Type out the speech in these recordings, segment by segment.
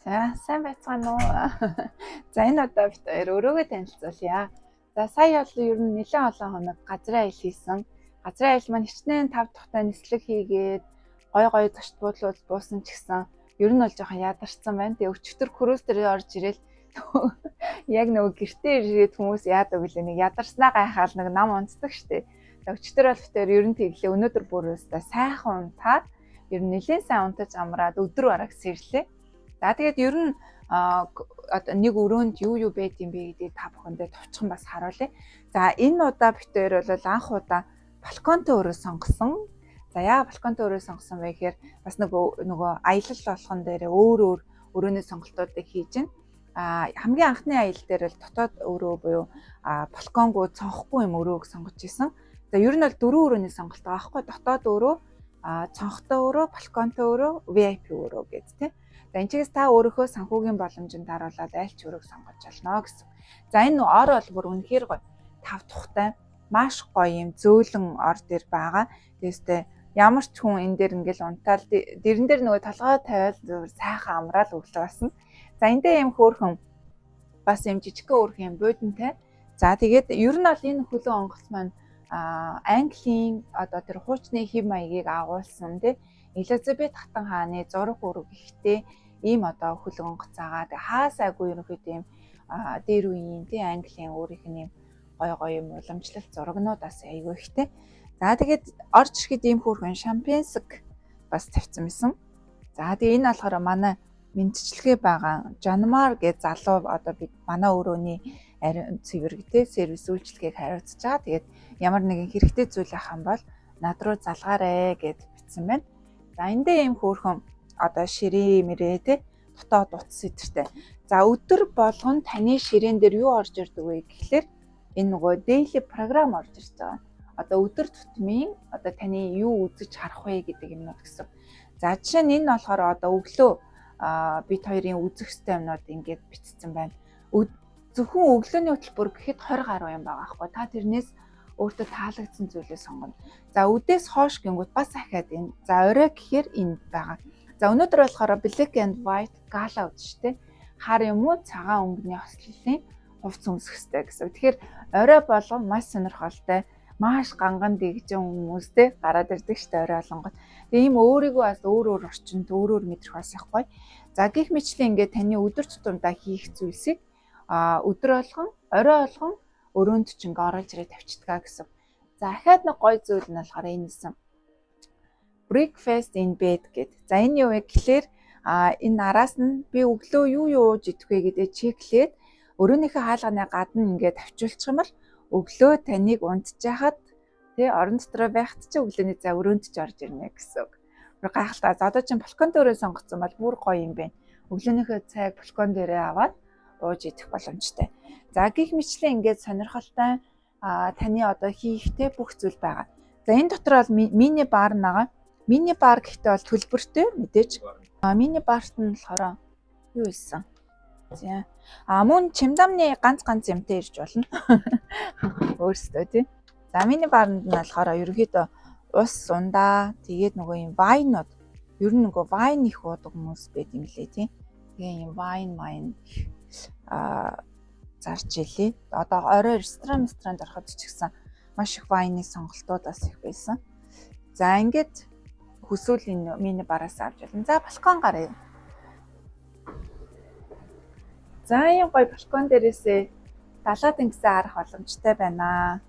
За, сайн байцгаана уу? За, энэ удаа бид өөрийгөө танилцуулъя. За, сая бол ер нь нэлээд олон хоног газрын аялал хийсэн. Газрын аялал маань хичнээн 5 тухтай нислэг хийгээд гой зочд буудлууд буусан ч гэсэн ер нь бол жоохон ядарсан байна. Тэгээ өчигдөр крүүз дээр орж ирэл яг нөгөө гэртээ ирээд хүмүүс яадаг гэлээ нэг ядарснаа гайхаад нэг нам унцдаг штеп. Өчигдөр бол битээр ер нь тэглээ. Өнөөдөр бүр өстой сайхан унтаад ер нь нэлээд сайн унтаж амраад өдөр бараг сэрлээ. За тэгээд ер нь одоо нэг өрөөнд юу байд юм бэ гэдгийг та бүхэндээ товчхон бас харуулъя. За энэ удаа битээр бол анх удаа балконтой өрөө сонгосон. За яа балконтой өрөө сонгосон вэ гэхээр бас нөгөө аялал болгон дээр өөр өрөөний сонголтуудыг хийж байна. Хамгийн анхны аялал дээр л дотоод өрөө буюу балконгоо цонхгүй юм өрөөг сонгож исэн. За ер нь бол 4 өрөөний сонголт байгаа байхгүй. Дотоод өрөө, цонхтой өрөө, балконтой өрөө, VIP өрөө гэдэг тийм. За энэ чигээс та өөрийнхөө санхүүгийн боломжинд харуулаад аль ч өрөөг сонгож болно гэсэн. За энэ ор бол бүр үнэхээр гоё. 5 тухтай, маш гоё юм зөөлөн ор дээр байгаа. Тэгээсээ ямар ч хүн энэ дээр ингээл унтаал дэрэн дээр нөгөө толгой тавиал зөв сайхан амраал өглөө басна. За эндээ юм хөөрхөн бас юм жижигхэн хөөрхөн юм буудантай. За тэгээд ер нь бол энэ хөлөө онгоц маань Английн одоо тэр хуучны хэв маягийг агуулсан тий Элизабет хатан хааны зураг өрөг ихтэй ийм одоо хөлөө онгоц байгаа. Тэгээ хаасайгүй ерөнхийдөө ийм дээр үеийн тий Английн өөрийнх нь ийм гой юм уламжлалт зурагнуудаас айгүй ихтэй. За тэгээд орж ирэхэд ийм хөөрхөн шампенсэг бас тавьсан байсан. За тэгээ энэ болохоор манай мэдчилгээ байгаа Жанмар гэж залуу одоо бид манай өрөөний ариун цэвэрэгтэй сервис үйлчилгээг хариуцж байгаа. Тэгээд ямар нэгэн хэрэгтэй зүйл ах юм бол над руу залгаарэ гэж бичсэн байна. За эндээ ийм хөөрхөн одоо ширээ мэрээ те дотоод утас сэдвэртэй. За өдөр болгон таны ширээн дээр юу орж ирдэг вэ гэхлээр энэ нөгөө daily програм орж ирж байгаа. Одоо өдөр тутмын одоо таны юу үзэж харах вэ гэдэг юмнууд гэсэн. За жишээ нь энэ болохоор одоо өглөө бид хоёрын үзэх системнууд ингээд бичсэн байна. Зөвхөн өглөөний хөтөлбөр гэхэд 20 гаруй юм байгаа байхгүй. Та тэрнээс өөртөө таалагдсан зүйлээ сонгоно. За өдөөс хойш гингүүд бас ахаад энэ. За орой гэхээр энэ байгаа. За өнөөдөр болохоор black and white gala үзэж штэ. Хар юм уу цагаан өнгөний хослолын хувцс өмсөхтэй гэсэн. Тэгэхээр орой болгон маш сонирхолтой, маш ганган дэгжин хүмүүстэй гараад ирдэг штэ орой олонгот. Тэгээ ийм өөрийгөө бас өөр орчинд өөрөөр мэдрэх бас ихгүй. За гих мэтлэн ингээд таны өдөр тутамдаа хийх зүйлсийг өдөр болгон, орой болгон өрөөнд ч ингээ оруулж ирээ тавьчихдаг гэсэн. За ахаад нэг гоё зүйл нь болохоор энэ нэсэн. Breakfast in bed гэдэг. За энэ юу вэ гэхлээр энэ араас нь би өглөө юу ууж идэх вэ гэдэг чеклээд өрөөнийхөө хаалганы гадна ингээ тавьчулчих юм бол өглөө таныг унтчихад тий орон дотроо байхад ч өглөөний цай өрөөнд ч орж ирнэ гэсэн үг. Бүр гайхалтай. За одоо чинь балкон дээрээ сонгоцсон бол бүр гоё юм байна. Өглөөнийхөө цайг балкон дээрээ аваад ууж идэх боломжтой. За гих мэтлэн ингээд сонирхолтой таны одоо хийхтэй бүх зүйл байгаа. За энэ дотор бол мини бар байгаа. Мини бар гэхдээ бол төлбөртэй мэдээж. Мини барт нь болохоор юу ийсэн? За мөн чимдамны ганц юмтай ирж болно. Өөрсдөө тий. За мини барнд нь болохоор ерөнхийдөө ус ундаа тэгээд нөгөө юм вайнууд ер нь нөгөө вайн их уудаг хүмүүс байт юм лээ тий. Тэгээ юм вайн зарж илээ. Одоо орой ресторанд ороход ч гэсэн маш их вайны сонголтуудаас их байсан. За ингээд хүсвэл энэ миний бараас авч болно. За балкон гараа. За ийм гоё балкон дээрээсээ далаад ингэсэн харах боломжтой байна.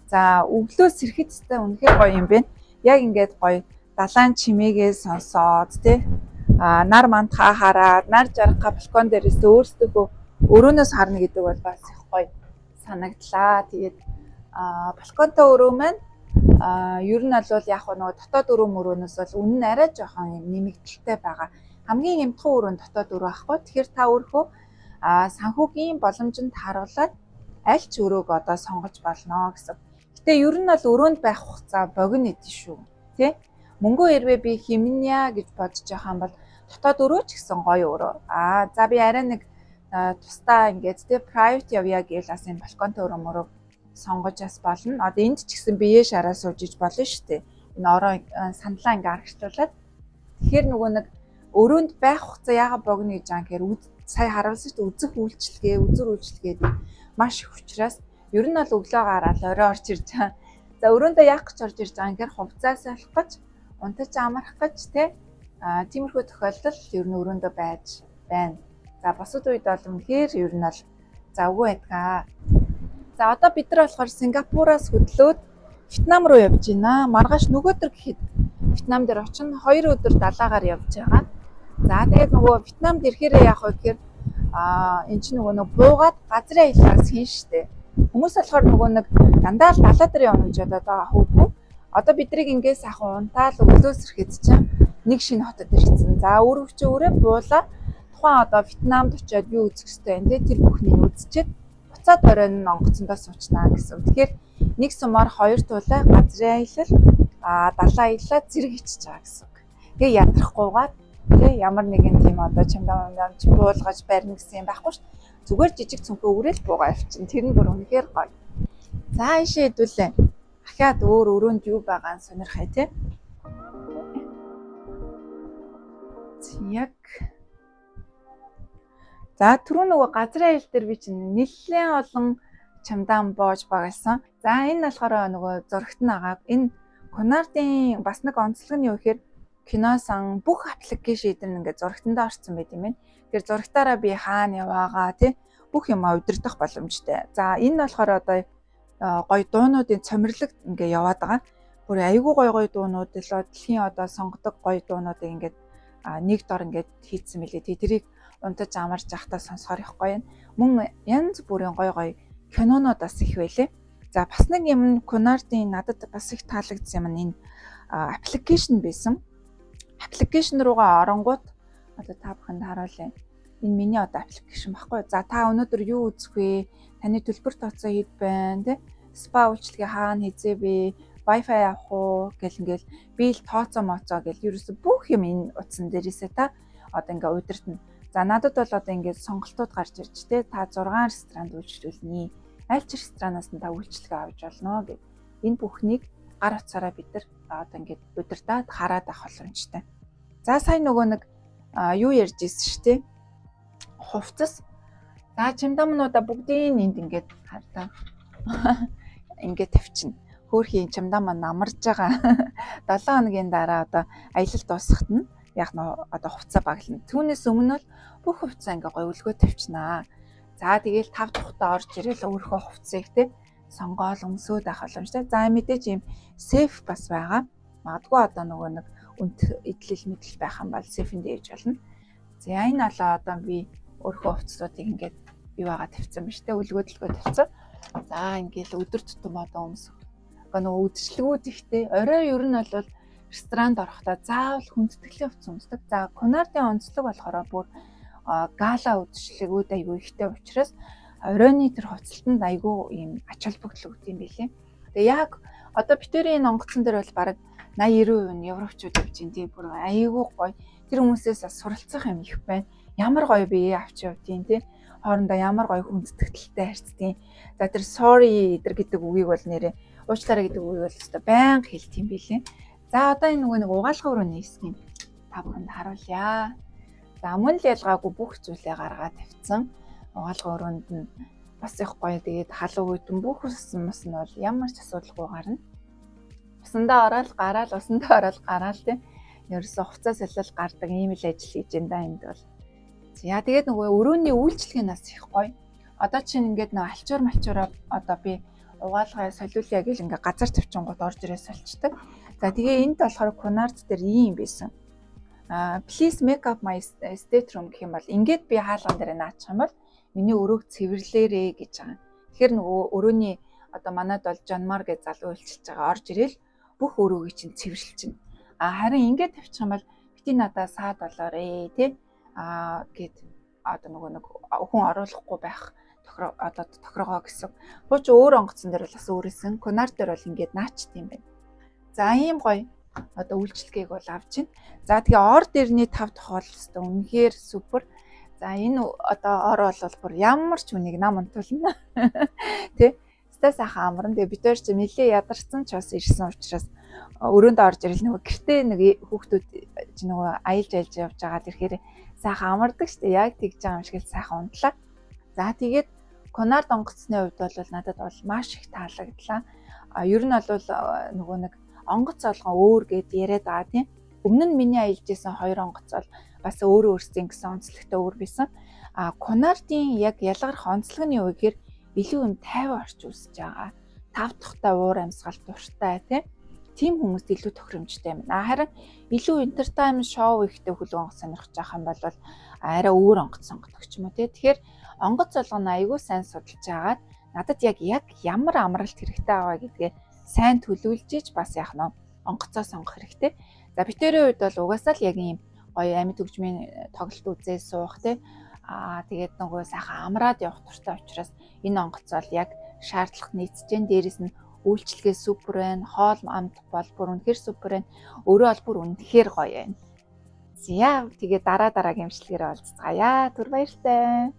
За өглөөс ирэхэд тест үнэхээр гоё юм байна. Яг ингээд гоё далайн чимээгээ сонсоод тий нар мандхаа хараад нар жаргахаа балкон дээрээс өөрсдөө өрөөнөөс харна гэдэг бол бас их гоё санагдлаа. Тэгээд балконтой өрөө маань ер нь бол яг нөгөө дотоод өрөөнөөс бол үнэн нь арай жоохон нэмэгдэлтэй байгаа. Хамгийн хямдхан өрөө нь дотоод өрөө ахгүй. Тэгэхээр та өөрөө санхүүгийн боломжинд харуулад аль ч өрөөг одоо сонгож болно гэсэн. Гэтэ ер нь бол өрөөнд байх хугацаа богино эдэн шүү. Тэ? Мөнгөө хэрвээ би химнэ гэж бодож байгаа юм бол дотоод өрөө ч гэсэн гоё өрөө. За би арай нэг тустаа ингээд тэ private явъя гэвэл бас энэ балконтой өрөө сонгож бас болно. Одоо энд ч гэсэн бие шараа сууж иж болно шүү дээ. Энэ ороо сандлаа ингээд аргачлуулаад тэгэхээр нөгөө нэг өрөөнд байх хугацаа яагаад богино гэж байгаа гэхээр сая харуулсан шүү дээ үзэх үйлчлэгээ, үзүр үйлчлэгээд маш их учраас ер нь бол өглөө гараад орой орж ирж байгаа. За өрөөндөө яах гэж орж ирж байгаа гэхээр хувцас салах гэж, унтаж амарх гэж тиймэрхүү тохиолдолд ер нь өрөөндөө байж байна. За бусад үед бол үнэхээр ер нь бол завгүй байдгаа. За одоо бид нар болохоор Сингапураас хөдлөөд Вьетнам руу явж байна. Маргааш нөгөөдөр гэхэд Вьетнам дээр очин 2 өдөр далаагаар явж байгаа. За тэгээд нөгөө Вьетнамд ирэхээрээ яах вэ гэхээр энэ чинь нөгөө буугаад газрын аяллаас хийн штэ. Хүмүүс болохоор нөгөө нэг дандаа л далаа дээр явна гэж одоо хөөхгүй. Одоо бидрийг ингээс ахын унтаал өглөөс ирэхэд чинь нэг шинэ хотод ирсэн. За өөрөвч өөрөө буулаа тухайн одоо Вьетнамд очиод юу үзэх ёстой юм те тэр бүхнийг үзчихэд буцаад оройн онгоцондоо суучнаа гэсэн. Тэгэхээр нэг сумаар 2 туулай газрын аялал далаа аяллаа зэрэг хийчихэж байгаа гэсэн үг. Тэгээ ядрахгүйгээр тий ямар нэгэн тийм одоо чамдамж буулгаж барьна гэсэн юм байхгүй шүү. Зүгээр жижиг цүнхөө өрөөл буугаа авчин. Тэр нь бүр үнэхээр гоё. За ийшээ хэдүүлээ. Ахаад өрөөнд юу байгаа нь сонирхай тий. Яг за түрүү нөгөө газрын аялал дээр би чинь нэлээд олон чамдаан боож багалсан. За энэ болохоор нөгөө зурагт нь агаа. Энэ Cunardын бас нэг онцлог нь юу гэхээр киносан бүх аппликейшн дээр ингээд зурагтандаа орсон байт юм байна. Тэгэхээр зурагтаараа би хаана яваагаа тий бүх юм удирдах боломжтой. За энэ болохоор одоо гоё дуунуудын цомирлогт ингээд яваад байгаа. Бүр айгүй гоё дуунууд л дэлхийн одоо сонгодог гоё дуунуудыг ингээд нэг дор ингээд хийцсэн мэлээ. Тэрийг унтаж амарч явахдаа сонсохоор их гоё. Мөн янз бүрийн гоё кинонууд бас их байлээ. За бас нэг юм Cunardын надад бас их таалагдсан юм энэ аппликейшн байсан. Аппликейшн руугаа оронгууд одоо та бүхэнд харуулъя. Энэ миний одоо аппликейшн баггүй. За та өнөөдөр юу үзэх вэ? Таны төлбөр тооцоо хэд байна те? Спа үйлчлэгээ хаана хийзээ бэ? Wi-Fi авах уу гэл ингээл би л тооцоо моцоо гэл ерөөсө бүх юм энэ утсан дээрээсээ та одоо ингээ удирдна. За надад бол одоо ингээд сонголтууд гарч ирж те та 6 ресторанд үйлчлүүлнэ. Аль ч ресторанаас нь та үйлчлэгээ авч болно гэд. Энэ бүхнийг гар утсаараа бид нар одоо ингээд удирдаад хараад авах боломжтой. За сайн нөгөө нэг юу ярьж ирсэн шүү те. Хувцас. За чамдамнуудаа бүгдийг энд ингээд хардаа. Ингээд тавьчихна. Хөөхий чамдаа маань амарж байгаа. 7 хоногийн дараа одоо аялал дуусахад нь яг нь одоо хувцас баглана. Түүнээс өмнө бол бүх хувцас ингээ гоё өлгөө тавьчихнаа. За тэгээл 5 дахьтаа орж ирэл өөрийнхөө хувцсыг те сонгоол өмсөөд авах боломжтой. За мэдээж юм сейф бас байгаа. Магадгүй одоо нөгөө нэг үнт идэл мэдэл байх юм бол сейфэнд ээж болно. За энэ алаа одоо би өөрийнхөө хувцсуудыг ингээд бий байгаа тавьсан ба штэ өлгөөдлгөө тавьсан. За ингээл өдөр тутам одоо өмсөх. Нөгөө үдшилгүүд ихтэй орой ер нь бол ресторанд орохдоо заавал хүндэтгэлийн хувцас өмсдөг. За Cunardын онцлог болохоор бүр гала үдшилгүүд айгүй ихтэй учраас оройны тэр хувцалтанд айгүй юм ач холбогдол өгд юм билээ. Тэгээ яг одоо битэрийн онгоцон дээр бол бараг 80-90% нь европчууд явж ин тий бүр айгүй гоё. Тэр хүмүүсээс суралцах юм их байна. Ямар гоё бие авч явдیں۔ Тий хоорондоо ямар гоё хүндэтгэлтэй харьцдیں۔ За тэр sorry гэдэг үгийг бол нэрээ уучлаарай гэдэг үгийг бол өстой байнга хэлт юм билээ. За одоо энэ нэг угаалгаа өрөөний хэсгийг та бүхэнд харуулъя. За мөн л ялгаагүй бүх зүйлээ гаргаад тавьсан. Угаалгаа өрөөнд нь бас их гоё. Тэгээд халуун үтэн бүх ус мус нь бол ямар ч асуудалгүй гарна. Усандаа ороод гараал, усандаа ороод гараал тийм. Ерөөсө хувцас солил гардаг ийм л ажил хийж энэ да энд бол. За тэгээд нөгөө өрөөний үйлчлэгээнээс их гоё. Одоо чинь ингээд нөгөө алчуур малчуураа одоо би угаалгаа солиулъя гэж ингээ газар тавьчингууд орж ирээ солилцдог. За тэгээ энд болохоор Cunard дээр ийм байсан. Please make up my stateroom гэх юм бол ингээд би хаалган дээр наачих юм бол миний өрөөг цэвэрлээрээ гэж байгаа. Тэгэхээр нөгөө өрөөний одоо манайд бол Жанмар гэж залуу үйлчилж байгаа орж ирээл бүх өрөөгийг чинь цэвэрлж чинь. Харин ингээд тавьчих юм бол бити надаа саад болоорой тий. Гэд одоо нөгөө нэг хүн оруулахгүй байх одоо тохиргоо гэсэн. Бууч өөр онгоцон дээр бол бас өөрөөсөн. Cunard дээр бол ингээд наачт юм байна. За ийм гоё одоо үйлчлэгийг бол авч байна. За тэгээ ор дэрний 5 дахь бол өстой үнэхээр супер. За энэ одоо ор бол бүр ямар ч үнийг нам онтуулна. Тэ? Стай сайхан амарна. Тэгээ бид хоёр ч нэлээ ядарсан ч бас ирсэн учраас өрөөнд орж ирэл нөгөө гэртээ нэг хүүхдүүд чи нөгөө аялж явж байгаад ирэхээр сайхан амардаг штэ. Яг тэгж байгаа юм шиг л сайхан унтлаа. За тэгээд Конард онгоцсны хувьд бол надад бол маш их таалагдлаа. Ер нь бол нөгөө нэг онгоц олгон өөр гэд яриад байгаа тийм. Өмнө нь миний аялж исэн 2 онгоц бол бас өөрөө өөрсдийн гэсэн онцлогтой өөр байсан. Конардын яг ялгарх онцлог нь юу гэхээр илүү юм тайван орч үүсэж байгаа. Тав дахтай уур амьсгал дуртай тийм хүмүүст илүү тохиромжтой юм. Харин илүү entertainment шоу ихтэй хөлөг онгоц сонирхож байгаа юм бол арай өөр онгоц сонгодог ч юм уу тэгэхээр онгоц олгоно айгүй сайн судалж агаад надад яг ямар амралт хэрэгтэй байгаа гэдгээ сайн төлөвлөж иж бас яах нь онгоцоо сонгох хэрэгтэй. За битэрийн үед бол угаасаа л яг ийм гоё амьд хөгжмийн тоглолт үзээ суух тэгээд нөгөө сайхан амраад явах туртай учраас энэ онгоц бол яг шаардлага нийцжэн дээрэс нь үйлчлэгээ супер байна. Хоол амт бол бүр үнэхээр супер байна. Өөрөө бол бүр үнэхээр гоё байна. За тэгээ дараагийн имчилгээрээ уулзцгаая. Түр баяртай.